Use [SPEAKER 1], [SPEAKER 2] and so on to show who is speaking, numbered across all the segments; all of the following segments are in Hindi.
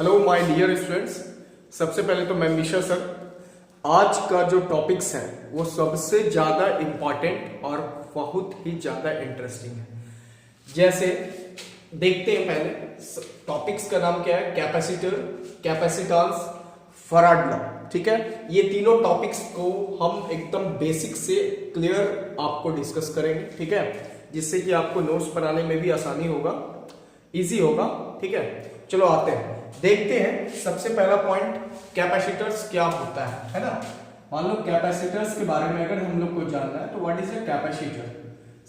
[SPEAKER 1] Hello my dear students. सबसे पहले तो मैं मिशा सर, आज का जो टॉपिक्स है वो सबसे ज़्यादा इम्पॉर्टेंट और बहुत ही ज़्यादा इंटरेस्टिंग है। जैसे देखते हैं, पहले टॉपिक्स का नाम क्या है, कैपेसिटर, कैपेसिटेंस, फराड लॉ। ठीक है, ये तीनों टॉपिक्स को हम एकदम बेसिक से क्लियर आपको डिस्कस करेंगे। ठीक है, जिससे कि आपको नोट्स बनाने में भी आसानी होगा, इजी होगा। ठीक है, चलो आते हैं, देखते हैं। सबसे पहला पॉइंट, कैपेसिटर्स क्या होता है ना। मान लो कैपेसिटर्स के बारे में अगर हम लोग को जानना है तो व्हाट इज ए कैपेसिटर।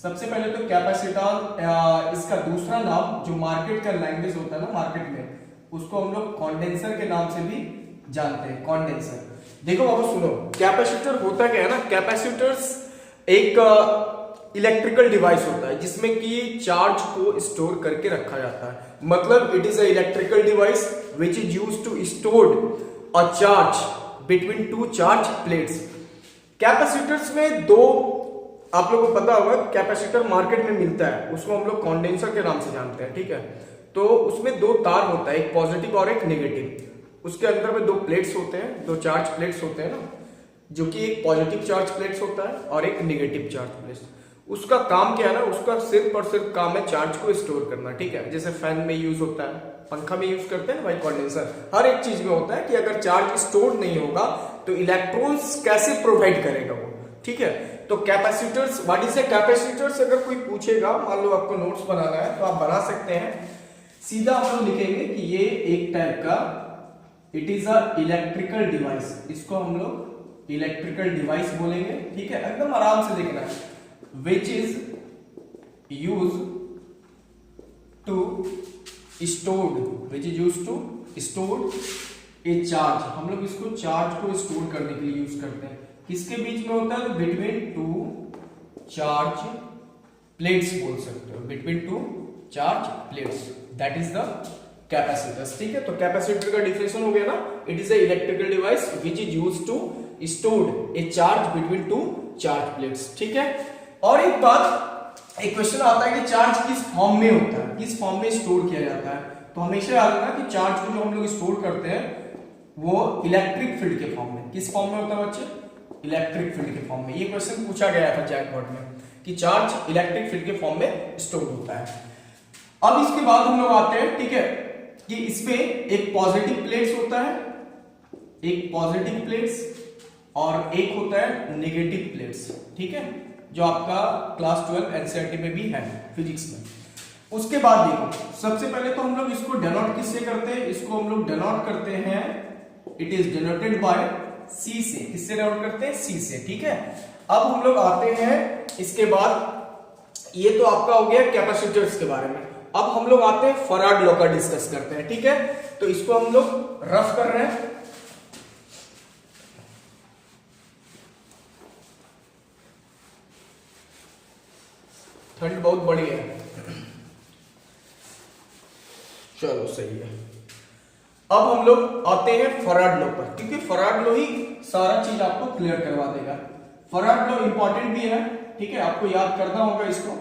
[SPEAKER 1] सबसे पहले तो कैपेसिटर, इसका दूसरा नाम जो मार्केट का लैंग्वेज होता है ना, मार्केट में उसको हम लोग कंडेंसर के नाम से भी जानते हैं, कंडेंसर। देखो बाबू सुनो, कैपेसिटर होता क्या है ना, कैपेसिटर्स एक इलेक्ट्रिकल डिवाइस होता है जिसमें कि चार्ज को स्टोर करके रखा जाता है। मतलब it is a electrical device which is used to store a charge between two charge plates. Capacitors में दो, आप लोगों को पता होगा, कैपेसिटर मार्केट में मिलता है, उसको हम लोग कंडेंसर के नाम से जानते हैं। ठीक है, तो उसमें दो तार होता है, एक पॉजिटिव और एक नेगेटिव। उसके अंदर में दो प्लेट्स होते हैं, दो चार्ज प्लेट्स होते हैं ना, जो कि एक पॉजिटिव चार्ज प्लेट्स होता है और एक नेगेटिव चार्ज प्लेट्स। उसका काम क्या है ना, उसका सिर्फ और सिर्फ काम है चार्ज को स्टोर करना। ठीक है, जैसे फैन में यूज होता है, पंखा में यूज करते हैं ना भाई, कंडेंसर, हर एक चीज में होता है कि अगर चार्ज स्टोर नहीं होगा तो इलेक्ट्रॉन्स कैसे प्रोवाइड करेगा वो। ठीक है, तो capacitors, what is a capacitors अगर कोई पूछेगा, मान लो आपको नोट्स बनाना है तो आप बना सकते हैं। सीधा हम लोग लिखेंगे कि ये एक टाइप का it is a electrical device, इसको हम लोग इलेक्ट्रिकल डिवाइस बोलेंगे। ठीक है, एकदम आराम से देखना है, which is used to stored a charge। हम लोग इसको चार्ज को स्टोर करने के लिए यूज करते हैं। किसके बीच में होता है, तो बिटवीन टू चार्ज प्लेट्स बोल सकते हो, between two charge plates, that is the capacitors. ठीक है, तो कैपेसिटर का डिफिनेशन हो गया ना, it is a electrical device which is used to store a charge between two charge plates. ठीक है, और एक बात, एक क्वेश्चन आता है कि चार्ज किस फॉर्म में होता है, किस फॉर्म में स्टोर किया जाता है। तो हमेशा याद रखना कि चार्ज को जो हम लोग स्टोर करते हैं वो इलेक्ट्रिक फील्ड के फॉर्म में, किस फॉर्म में होता है बच्चे, इलेक्ट्रिक फील्ड के फॉर्म में। ये क्वेश्चन पूछा गया था जैक बोर्ड में कि चार्ज इलेक्ट्रिक फील्ड के फॉर्म में स्टोर होता है। अब इसके बाद हम लोग आते हैं, ठीक है, कि इसमें एक पॉजिटिव प्लेट्स होता है, एक पॉजिटिव प्लेट्स और एक होता है नेगेटिव प्लेट्स। ठीक है, जो आपका क्लास 12 एनसीईआरटी में भी है, फिजिक्स में। उसके बाद देखो, सबसे पहले तो हम लोग इसको डेनोट किससे करते हैं, इसको हम लोग डेनोट करते हैं, इट इज डेनोटेड बाय सी से। किससे डेनोट करते हैं, सी से। ठीक है, अब हम लोग आते हैं इसके बाद, ये तो आपका हो गया कैपेसिटर्स के बारे में। अब हम लोग आते हैं फराड लॉ का डिस्कस करते हैं। ठीक है, तो इसको हम लोग रफ कर रहे हैं। ठंड बहुत बड़ी है, चलो सही है। अब हम लोग आते हैं फराड लॉ पर, क्योंकि फराड लॉ ही सारा चीज आपको क्लियर करवा देगा। फराड लॉ इंपॉर्टेंट भी है, ठीक है, आपको याद करना होगा इसको।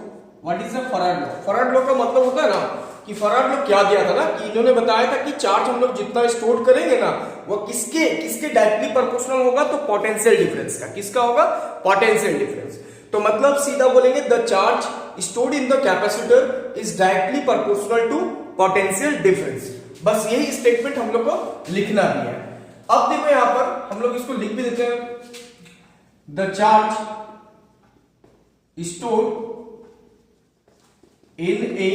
[SPEAKER 1] What is the farad law. Farad law का मतलब होता है ना कि फराड लॉ क्या दिया था ना, कि इन्होंने बताया था कि चार्ज हम लोग जितना स्टोर करेंगे ना, वो किसके किसके डायरेक्टली प्रोपोर्शनल होगा, तो पोटेंशियल डिफरेंस का। किसका होगा, पोटेंशियल डिफरेंस। तो मतलब सीधा बोलेंगे, the charge stored in the capacitor is directly proportional to potential difference। बस यही स्टेटमेंट हम लोग को लिखना भी है। अब देखो यहां पर हम लोग इसको लिख भी देते हैं, the charge stored in a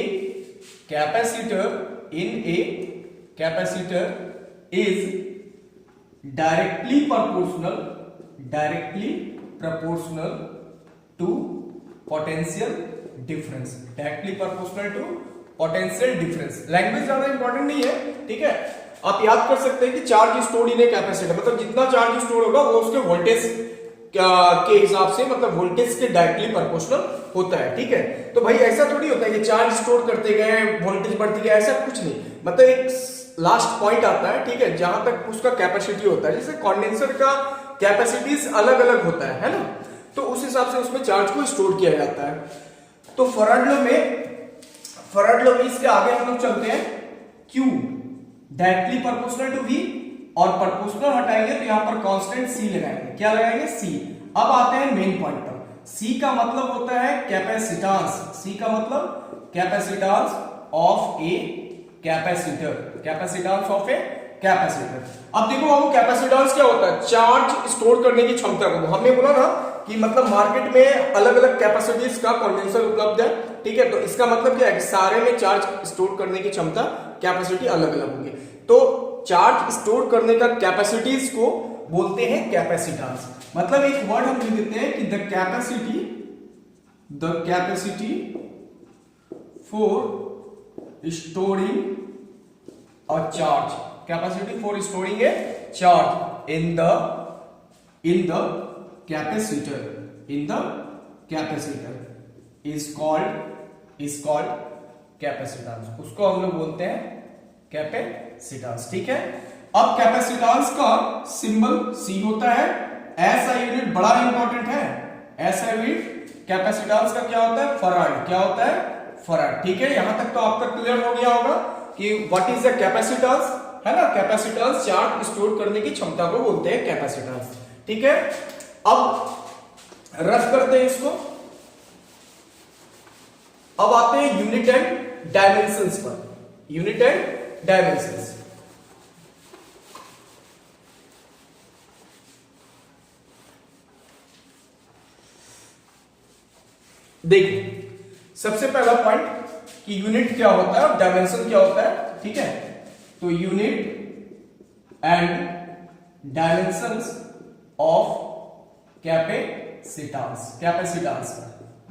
[SPEAKER 1] capacitor is directly proportional to potential difference, directly proportional to potential difference. Language ज्यादा इंपॉर्टेंट नहीं है। ठीक है, आप याद कर सकते हैं कि charge stored in a capacitor, मतलब जितना चार्ज स्टोर होगा वो उसके वोल्टेज के हिसाब से, मतलब वोल्टेज के डायरेक्टली प्रोपोर्शनल होता है। ठीक है, तो भाई ऐसा थोड़ी होता है कि चार्ज स्टोर करते गए वोल्टेज बढ़ती गया, ऐसा कुछ नहीं। मतलब एक लास्ट पॉइंट आता है, ठीक है, जहां तक उसका कैपेसिटी होता है। जैसे कंडेंसर का कैपेसिटीज अलग अलग होता है ना, तो उस हिसाब से उसमें चार्ज को स्टोर किया जाता है। तो फराड लॉ में इसके आगे हम लोग चलते हैं, Q directly proportional to V, और प्रोपोर्शनल हटाएंगे तो यहां पर कांस्टेंट C लगाएंगे। क्या लगाएंगे? C। अब आते हैं मेन पॉइंट पर। C का मतलब होता है कैपेसिटेंस। C का मतलब capacitance of a capacitor, capacitance of a capacitor. अब देखो बाबू, कैपेसिटेंस क्या होता है? चार्ज स्टोर करने की क्षमता को। हमने बोला ना कि मतलब मार्केट में अलग अलग कैपेसिटीज का कंडेंसर उपलब्ध है, ठीक है। तो इसका मतलब क्या है कि सारे में चार्ज स्टोर करने की क्षमता, कैपेसिटी अलग अलग होगी। तो चार्ज स्टोर करने का कैपेसिटीज को बोलते हैं कैपेसिटेंस। मतलब एक वर्ड हम लिख देते हैं कि the capacity for storing a charge, capacity for storing A charge in the capacitor, is called capacitance. उसको हम लोग बोलते हैं कैपेसिटेंस, ठीक है। अब कैपेसिटेंस का सिंबल C होता है। SI यूनिट बड़ा इंपॉर्टेंट है। SI यूनिट कैपेसिटेंस का क्या होता है? फराड। क्या होता है? फराड, ठीक है। यहां तक तो आपका क्लियर हो गया होगा कि व्हाट इज द कैपेसिटेंस, है ना। कैपेसिटेंस चार्ज स्टोर करने की क्षमता को बोलते हैं कैपेसिटेंस, ठीक है। अब रफ करते हैं इसको। अब आते हैं यूनिट एंड डायमेंशंस पर। यूनिट एंड डायमेंशंस, देखो सबसे पहला पॉइंट कि यूनिट क्या होता है और डायमेंशन क्या होता है, ठीक है। तो unit and dimensions of capacitance का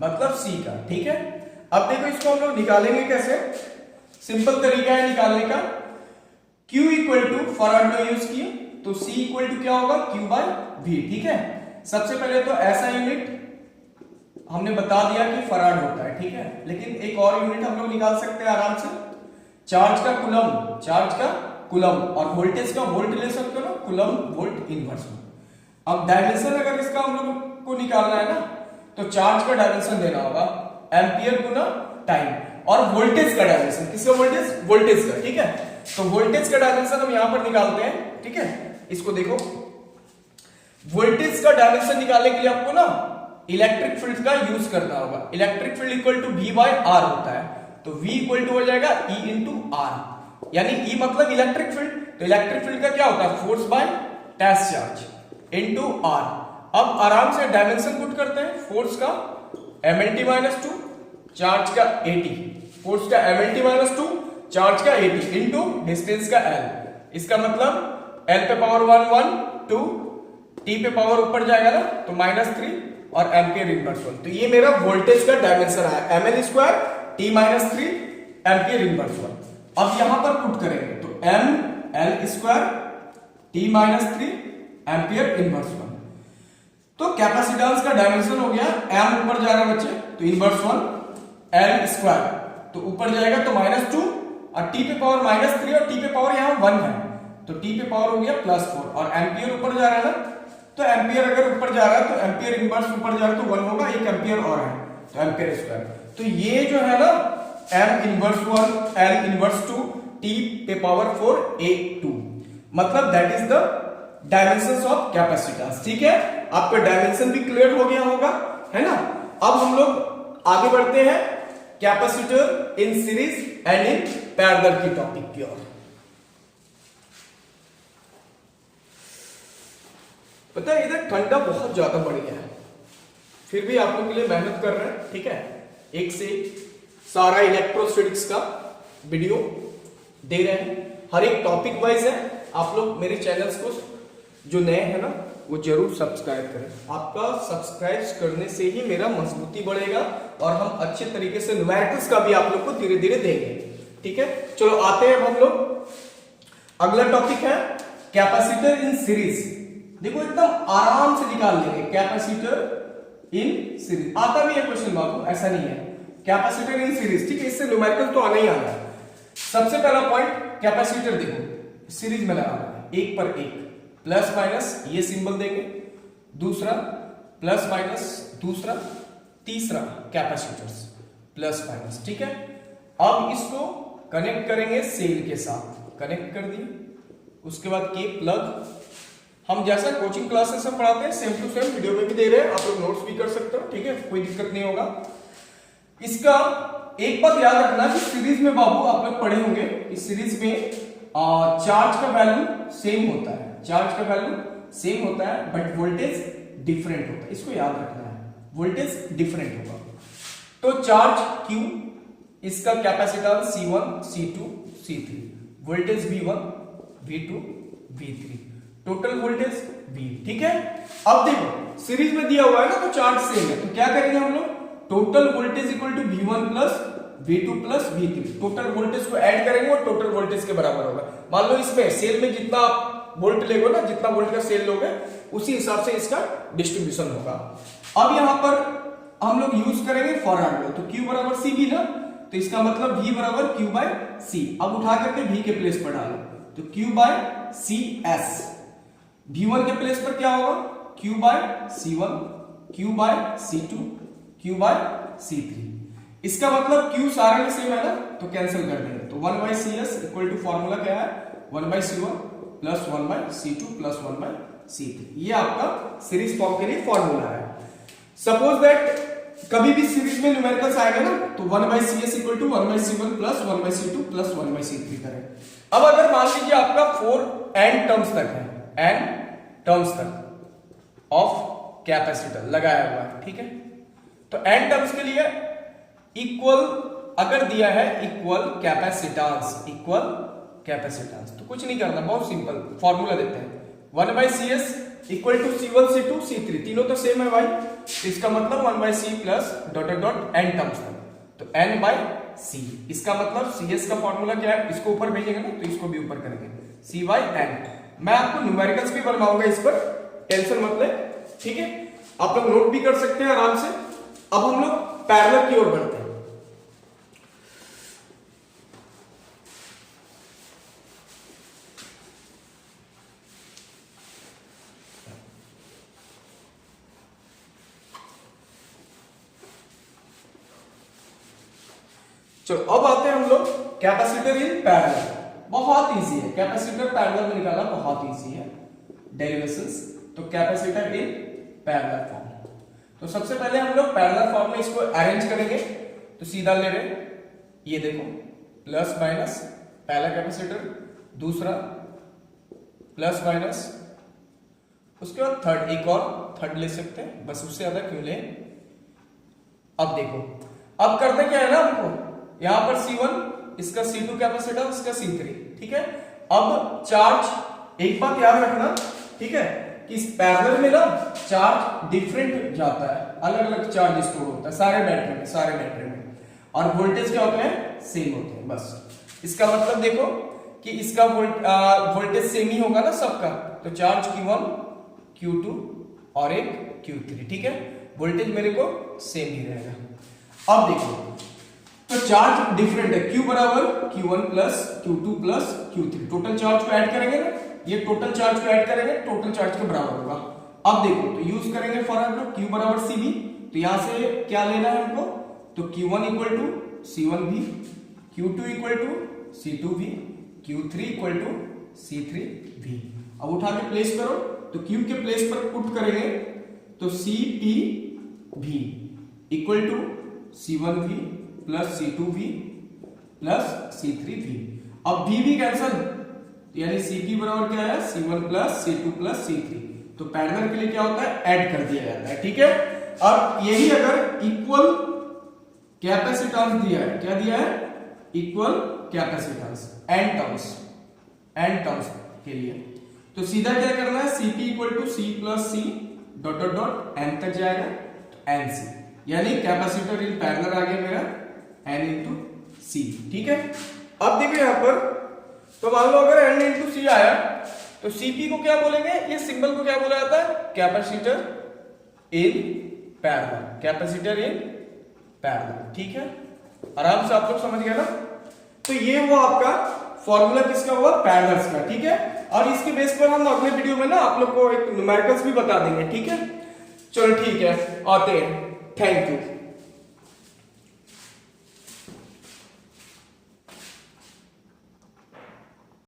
[SPEAKER 1] मतलब C का, ठीक है। अब देखो इसको हम लोग निकालेंगे कैसे? सिंपल तरीका है निकालने का। Q equal to farad law use किए तो C इक्वल टू क्या होगा? Q बाय V, ठीक है। सबसे पहले तो ऐसा यूनिट हमने बता दिया कि फराड होता है, ठीक है। लेकिन एक और यूनिट हम लोग निकाल सकते हैं आराम से। चार्ज का कुलम और वोल्टेज का वोल्ट ले सकते हो ना, कुलम वोल्ट इनवर्स। अब डायमेंशन अगर इसका हम लोग को निकालना है ना, तो चार्ज का डायमेंशन देना होगा एम्पियर गुना टाइम, और वोल्टेज का डायमेंशन, किसका वोल्टेज का, ठीक है। तो वोल्टेज का डायमेंशन हम यहां पर निकालते हैं, ठीक है। इसको देखो, वोल्टेज का डायमेंशन निकालने के लिए आपको ना इलेक्ट्रिक फील्ड का यूज करना होगा। Electric field equal to V by R होता है, तो V इक्वल टू हो जाएगा E इंटू R, यानी E मतलब इलेक्ट्रिक फील्ड। तो इलेक्ट्रिक फील्ड का क्या होता है? Force by test charge into R। अब आराम से डायमेंशन पुट करते हैं। फोर्स का mlt-2, चार्ज का 80, फोर्स का mlt-2, चार्ज का 80 इंटू डिस्टेंस का L। इसका मतलब L पे पावर 1 1 2, T पे पावर ऊपर जाएगा ना तो -3 और एम्पियर इनवर्स 1। तो ये मेरा वोल्टेज का डायमेंशन है ml² T-3 एम्पियर इनवर्स 1। अब यहां पर पुट करेंगे तो ml² T-3 एम्पियर इनवर्स 1। तो कैपेसिटेंस का डायमेंशन हो गया, m ऊपर जा रहा है बच्चे तो इनवर्स 1, L² तो ऊपर जाएगा तो -2, और T पे पावर -3 और T पे पावर यहां 1 है तो T पे पावर हो गया +4, और एम्पियर ऊपर जा रहा है ना, तो एम्पियर अगर ऊपर जा रहा है तो एम्पियर इनवर्स ऊपर जा रहा है तो 1 होगा, 1 एम्पियर और है तो एम्पियर स्क्वायर। तो ये जो है ना m inverse 1 L inverse 2 T पे पावर 4 A2, मतलब that is the dimensions of capacitance, ठीक है। आपका डायमेंशन भी क्लियर हो गया होगा, है ना। अब हम लोग आगे बढ़ते हैं capacitor in series and in parallel की टॉपिक की ओर। पता है इधर ठंडा बहुत ज्यादा बढ़ गया है, फिर भी आप लोग के लिए मेहनत कर रहे हैं, ठीक है। एक से सारा इलेक्ट्रोस्टैटिक्स का वीडियो दे रहे हैं, हर एक टॉपिक वाइज है। आप लोग मेरे चैनल्स को जो नए हैं ना वो जरूर सब्सक्राइब करें। आपका सब्सक्राइब करने से ही मेरा मजबूती बढ़ेगा और हम अच्छे तरीके से न्यूमेरिकल्स का भी आप लोग को धीरे धीरे देंगे, ठीक है। चलो आते हैं हम लोग, अगला टॉपिक है कैपेसिटर इन सीरीज। देखो एकदम आराम से निकाल लेंगे कैपेसिटर इन सीरीज। आता भी है क्वेश्चन बाबू, ऐसा नहीं है। कैपेसिटर इन सीरीज, ठीक है, इससे न्यूमेरिकल तो आना ही आना है। सबसे पहला पॉइंट, कैपेसिटर देखो सीरीज में लगाना है, एक पर एक, प्लस माइनस ये सिंबल देंगे, दूसरा प्लस माइनस, दूसरा, तीसरा कैपेसिटर्स प्लस माइनस, ठीक है। अब इसको कनेक्ट करेंगे सेल के साथ, कनेक्ट कर दिए। उसके बाद के प्लग, हम जैसा कोचिंग क्लासेस में पढ़ाते हैं सेम टू सेम वीडियो में भी दे रहे हैं, आप लोग नोट्स भी कर सकते हो, ठीक है, कोई दिक्कत नहीं होगा। इसका एक बात याद रखना कि सीरीज में बाबू आप लोग पढ़े होंगे, इस सीरीज में चार्ज का वैल्यू सेम होता है, चार्ज का वैल्यू सेम होता है बट वोल्टेज डिफरेंट होता है, इसको याद रखना है, वोल्टेज डिफरेंट होगा। तो चार्ज Q, इसका capacitance C1, C2, C3, voltage V1, V2, V3, total voltage V, ठीक है। अब देखो सीरीज में दिया हुआ है ना, तो चार्ज सेम है, तो क्या करेंगे हम लोग, total voltage equal to V1 plus V2 plus V3, total voltage को ऐड करेंगे और टोटल वोल्टेज के बराबर होगा। मान लो इसमें सेल में जितना आप वोल्ट लेगो ना, जितना वोल्ट का सेल लोगे उसी हिसाब से इसका डिस्ट्रीब्यूशन होगा। अब यहां पर हम लोग यूज करेंगे फॉरवर्ड लॉ, तो Q बराबर C भी ना, तो इसका मतलब V बराबर Q बाय C। अब उठा करके V के प्लेस पर डालो, तो Q bye C S, V1 के प्लेस पर क्या होगा, Q by C1, Q by C2, Q by C3। इसका मतलब Q सारे में सेम है ना, तो कैंसिल कर देंगे, तो 1 by CS equal to formula क्या है, 1 by C1 plus 1 by C2 plus 1 by C3, ये आपका सीरीज फॉर्म के लिए फॉर्मूला है। सपोज दैट कभी भी सीरीज में न्यूमेरिकल्स आएगा ना, तो 1 by CS equal to 1 by C1 plus 1 by C2 plus 1 by C3 करें। अब अगर मान लीजिए आपका 4 n टर्म्स तक है, n टर्म्स तक ऑफ कैपेसिटर लगाया हुआ है, ठीक है, तो n टर्म्स के लिए इक्वल अगर दिया है इक्वल कैपेसिटेंस, इक्वल कैपेसिटेंस, तो कुछ नहीं करना, बहुत सिंपल फॉर्मूला देते हैं, 1 by CS equal to C1, C2, C3, तीनों तो सेम है भाई, इसका मतलब 1 by C plus dot dot n terms तक, तो n बाय C, इसका मतलब CS का फॉर्मूला क्या है, इसको ऊपर भेजेंगे ना, तो इसको भी ऊपर करेंगे, C बाय n। मैं आपको न्यूमेरिकल्स भी बनवाऊंगा इस पर, टेंशन मत ले, ठीक है, आप लोग नोट भी कर सकते हैं आराम से। अब हम लोग पैरेलल की ओर बढ़ते हैं। चलो अब आते हैं हम लोग कैपेसिटर इन पैरेलल, बहुत इजी है, कैपेसिटर पैरेलल में निकालना बहुत इजी है, डेरिवेशंस। तो कैपेसिटर इन पैरेलल फॉर्म, तो सबसे पहले हम लोग पैरेलल फॉर्म में इसको अरेंज करेंगे, तो सीधा ले रहे, ये देखो प्लस माइनस, पहला कैपेसिटर, दूसरा प्लस माइनस, उसके बाद थर्ड, एक और थर्ड ले सकते हैं, बस उससे ज्यादा क्यों ले। अब देखो, अब करते क्या है ना, हमको यहां पर C1, इसका C2 कैपेसिटर, इसका C3, ठीक है। अब चार्ज, एक बात याद रखना, ठीक है, कि इस पैरेलल में ना चार्ज डिफरेंट जाता है, अलग अलग चार्ज स्टोर होता है सारे बैटरी में, और वोल्टेज क्या होते हैं, सेम होते हैं, बस। इसका मतलब देखो कि इसका वोल्टेज सेम ही होगा ना सबका, तो चार्ज Q1, Q2 और एक Q3, ठीक है, वोल्टेज मेरे को सेम ही रहेगा। अब देखो, तो चार्ज डिफरेंट है, Q बराबर Q1 plus Q2 plus Q3, total charge को ऐड करेंगे ना, ये टोटल चार्ज को ऐड करेंगे, टोटल चार्ज के बराबर होगा। अब देखो, तो यूज करेंगे फॉर्मूला Q बराबर CB, तो यहां से क्या लेना है हमको, तो Q1 equal to C1V, Q2 equal to C2V, Q3 equal to C3V। अब उठा के प्लेस करो, तो Q के प्लेस पर पुट करेंगे, तो CPV equal to C1V plus C2V plus C3V। अब V भी कैंसल, यानी CP बराबर क्या है, C1 plus C2 plus C3, तो पैरेलल के लिए क्या होता है, ऐड कर दिया जाता है, ठीक है। अब यही अगर इक्वल कैपेसिटेंस दिया है, क्या दिया है, इक्वल कैपेसिटेंस n टर्म्स के लिए, तो सीधा क्या करना है, CP equal to C plus C dot dot dot n तक जाएगा, तो NC, यानी कैपेसिटर इन पैरेलल आ गया मेरा n इंटू C, ठीक है। अब देखो यहां पर, तो मान लो अगर n इंटू C आया, तो CP को क्या बोलेंगे, ये सिंबल को क्या बोला जाता है, capacitor in parallel, capacitor in parallel, ठीक है, आराम से आप लोग समझ गए ना। तो ये हुआ आपका फॉर्मूला किसका हुआ, पैरेलल्स का, ठीक है। और इसके बेस पर हम अगले वीडियो में ना आप लोग को एक न्यूमेरिकल्स भी बता देंगे, ठीक है। चलो ठीक है, आते हैं, थैंक यू।